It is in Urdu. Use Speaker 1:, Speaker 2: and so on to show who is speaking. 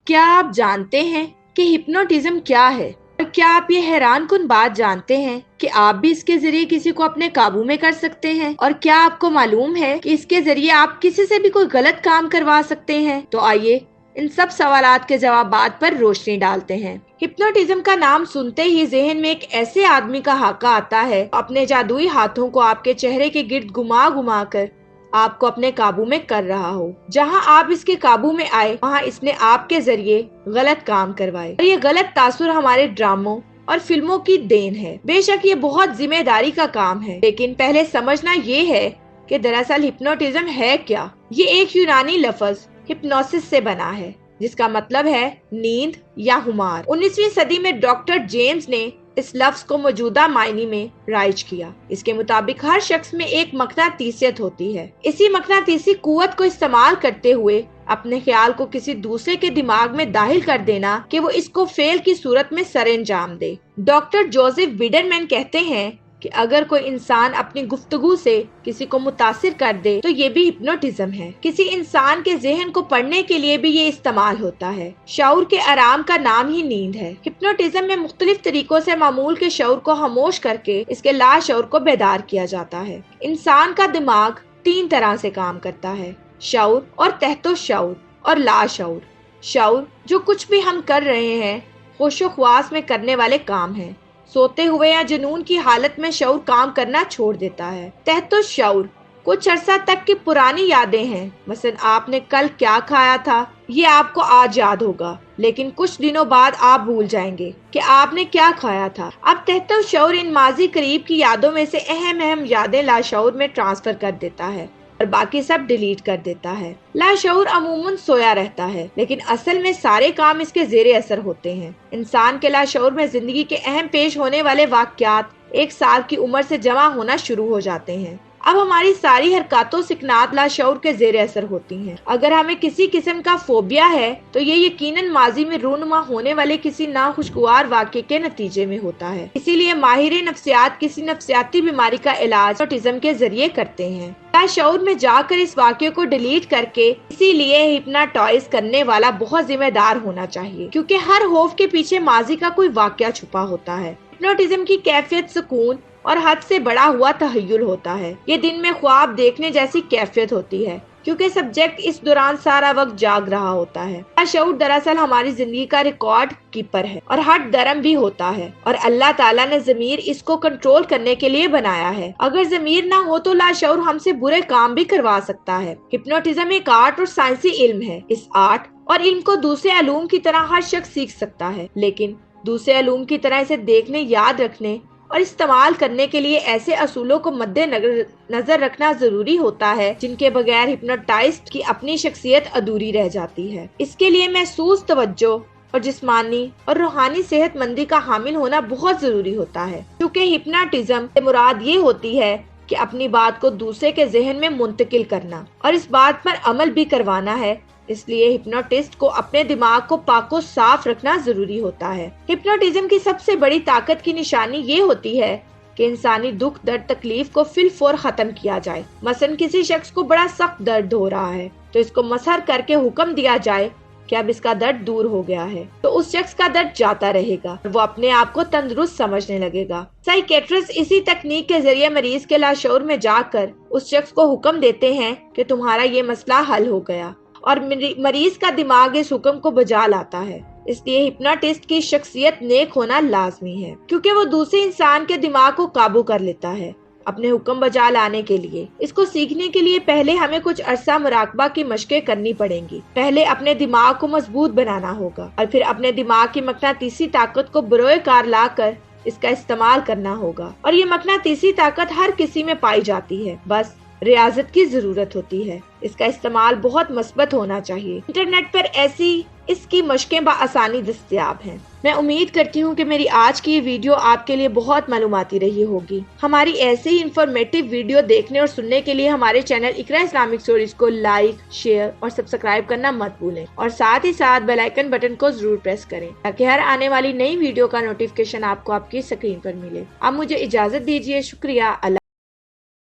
Speaker 1: کیا آپ جانتے ہیں کہ ہپنوٹزم کیا ہے؟ اور کیا آپ یہ حیران کن بات جانتے ہیں کہ آپ بھی اس کے ذریعے کسی کو اپنے قابو میں کر سکتے ہیں؟ اور کیا آپ کو معلوم ہے کہ اس کے ذریعے آپ کسی سے بھی کوئی غلط کام کروا سکتے ہیں؟ تو آئیے ان سب سوالات کے جوابات پر روشنی ڈالتے ہیں۔ ہپنوٹزم کا نام سنتے ہی ذہن میں ایک ایسے آدمی کا خاکہ آتا ہے اپنے جادوئی ہاتھوں کو آپ کے چہرے کے گرد گھما گھما کر آپ کو اپنے قابو میں کر رہا ہو۔ جہاں آپ اس کے قابو میں آئے وہاں اس نے آپ کے ذریعے غلط کام کروائے، اور یہ غلط تاثر ہمارے ڈراموں اور فلموں کی دین ہے۔ بے شک یہ بہت ذمہ داری کا کام ہے، لیکن پہلے سمجھنا یہ ہے کہ دراصل ہپنوٹزم ہے کیا۔ یہ ایک یونانی لفظ ہپنوسس سے بنا ہے، جس کا مطلب ہے نیند یا خمار۔ 19ویں صدی میں ڈاکٹر جیمز نے اس لفظ کو موجودہ معنی میں رائج کیا۔ اس کے مطابق ہر شخص میں ایک مقناطیسیت ہوتی ہے۔ اسی مقناطیسی قوت کو استعمال کرتے ہوئے اپنے خیال کو کسی دوسرے کے دماغ میں داخل کر دینا کہ وہ اس کو فعل کی صورت میں سر انجام دے۔ ڈاکٹر جوزف بیڈرمین کہتے ہیں کہ اگر کوئی انسان اپنی گفتگو سے کسی کو متاثر کر دے تو یہ بھی ہپنوٹزم ہے۔ کسی انسان کے ذہن کو پڑھنے کے لیے بھی یہ استعمال ہوتا ہے۔ شعور کے آرام کا نام ہی نیند ہے۔ ہپنوٹزم میں مختلف طریقوں سے معمول کے شعور کو خاموش کر کے اس کے لا شعور کو بیدار کیا جاتا ہے۔ انسان کا دماغ 3 طرح سے کام کرتا ہے: شعور اور تحت الشعور اور لا شعور۔ شعور جو کچھ بھی ہم کر رہے ہیں ہوش و خواص میں کرنے والے کام ہیں۔ سوتے ہوئے یا جنون کی حالت میں شعور کام کرنا چھوڑ دیتا ہے۔ تحت الشعور کچھ عرصہ تک کی پرانی یادیں ہیں، مثلا آپ نے کل کیا کھایا تھا، یہ آپ کو آج یاد ہوگا، لیکن کچھ دنوں بعد آپ بھول جائیں گے کہ آپ نے کیا کھایا تھا۔ اب تحت الشعور ان ماضی قریب کی یادوں میں سے اہم یادیں لاشعور میں ٹرانسفر کر دیتا ہے اور باقی سب ڈیلیٹ کر دیتا ہے۔ لاشعور عموماً سویا رہتا ہے، لیکن اصل میں سارے کام اس کے زیر اثر ہوتے ہیں۔ انسان کے لاشعور میں زندگی کے اہم پیش ہونے والے واقعات 1 سال کی عمر سے جمع ہونا شروع ہو جاتے ہیں۔ اب ہماری ساری حرکات و سکنات لاشعور کے زیر اثر ہوتی ہیں۔ اگر ہمیں کسی قسم کا فوبیا ہے تو یہ یقیناً ماضی میں رونما ہونے والے کسی ناخوشگوار واقعے کے نتیجے میں ہوتا ہے۔ اسی لیے ماہر نفسیات کسی نفسیاتی بیماری کا علاج ہپنوٹزم کے ذریعے کرتے ہیں، لاشعور میں جا کر اس واقعے کو ڈیلیٹ کر کے۔ اسی لیے ہپناٹائز کرنے والا بہت ذمہ دار ہونا چاہیے، کیونکہ ہر خوف کے پیچھے ماضی کا کوئی واقعہ چھپا ہوتا ہے۔ ہپنوٹزم کی کیفیت سکون اور حد سے بڑا ہوا تخیل ہوتا ہے۔ یہ دن میں خواب دیکھنے جیسی کیفیت ہوتی ہے، کیونکہ سبجیکٹ اس دوران سارا وقت جاگ رہا ہوتا ہے۔ لاشعور دراصل ہماری زندگی کا ریکارڈ کیپر ہے اور ہٹ درم بھی ہوتا ہے، اور اللہ تعالیٰ نے ضمیر اس کو کنٹرول کرنے کے لیے بنایا ہے۔ اگر ضمیر نہ ہو تو لاشعور ہم سے برے کام بھی کروا سکتا ہے۔ ہپنوٹزم ایک آرٹ اور سائنسی علم ہے۔ اس آرٹ اور علم کو دوسرے علوم کی طرح ہر شخص سیکھ سکتا ہے، لیکن دوسرے علوم کی طرح اسے دیکھنے، یاد رکھنے اور استعمال کرنے کے لیے ایسے اصولوں کو مد نظر رکھنا ضروری ہوتا ہے جن کے بغیر ہپنوٹائزڈ کی اپنی شخصیت ادھوری رہ جاتی ہے۔ اس کے لیے محسوس توجہ اور جسمانی اور روحانی صحت مندی کا حامل ہونا بہت ضروری ہوتا ہے، کیونکہ ہپنوٹزم سے مراد یہ ہوتی ہے کہ اپنی بات کو دوسرے کے ذہن میں منتقل کرنا اور اس بات پر عمل بھی کروانا ہے۔ اس لیے ہپنوٹسٹ کو اپنے دماغ کو پاک و صاف رکھنا ضروری ہوتا ہے۔ ہپنوٹزم کی سب سے بڑی طاقت کی نشانی یہ ہوتی ہے کہ انسانی دکھ درد تکلیف کو فی الفور ختم کیا جائے۔ مثلا کسی شخص کو بڑا سخت درد ہو رہا ہے تو اس کو مسحر کر کے حکم دیا جائے کہ اب اس کا درد دور ہو گیا ہے، تو اس شخص کا درد جاتا رہے گا اور وہ اپنے آپ کو تندرست سمجھنے لگے گا۔ سائیکیٹرسٹ اسی تکنیک کے ذریعے مریض کے لاشعور میں جا کر اس شخص کو حکم دیتے ہیں کہ تمہارا یہ مسئلہ حل ہو گیا، اور مریض کا دماغ اس حکم کو بجا لاتا ہے۔ اس لیے ہپنوٹسٹ کی شخصیت نیک ہونا لازمی ہے، کیونکہ وہ دوسرے انسان کے دماغ کو قابو کر لیتا ہے اپنے حکم بجا لانے کے لیے۔ اس کو سیکھنے کے لیے پہلے ہمیں کچھ عرصہ مراقبہ کی مشقیں کرنی پڑیں گی۔ پہلے اپنے دماغ کو مضبوط بنانا ہوگا، اور پھر اپنے دماغ کی مقناطیسی طاقت کو بروئے کار لا کر اس کا استعمال کرنا ہوگا۔ اور یہ مقناطیسی طاقت ہر کسی میں پائی جاتی ہے، بس ریاضت کی ضرورت ہوتی ہے۔ اس کا استعمال بہت مثبت ہونا چاہیے۔ انٹرنیٹ پر ایسی اس کی مشقیں بآسانی دستیاب ہیں۔ میں امید کرتی ہوں کہ میری آج کی یہ ویڈیو آپ کے لیے بہت معلوماتی رہی ہوگی۔ ہماری ایسے ہی انفارمیٹیو ویڈیو دیکھنے اور سننے کے لیے ہمارے چینل اقرا اسلامک اسٹوریز کو لائک، شیئر اور سبسکرائب کرنا مت بھولیں، اور ساتھ ہی ساتھ بیل آئیکن بٹن کو ضرور پریس کریں تاکہ ہر آنے والی نئی ویڈیو کا نوٹیفیکیشن آپ کو آپ کی اسکرین پر ملے۔ اب مجھے اجازت دیجیے، شکریہ۔ اللہ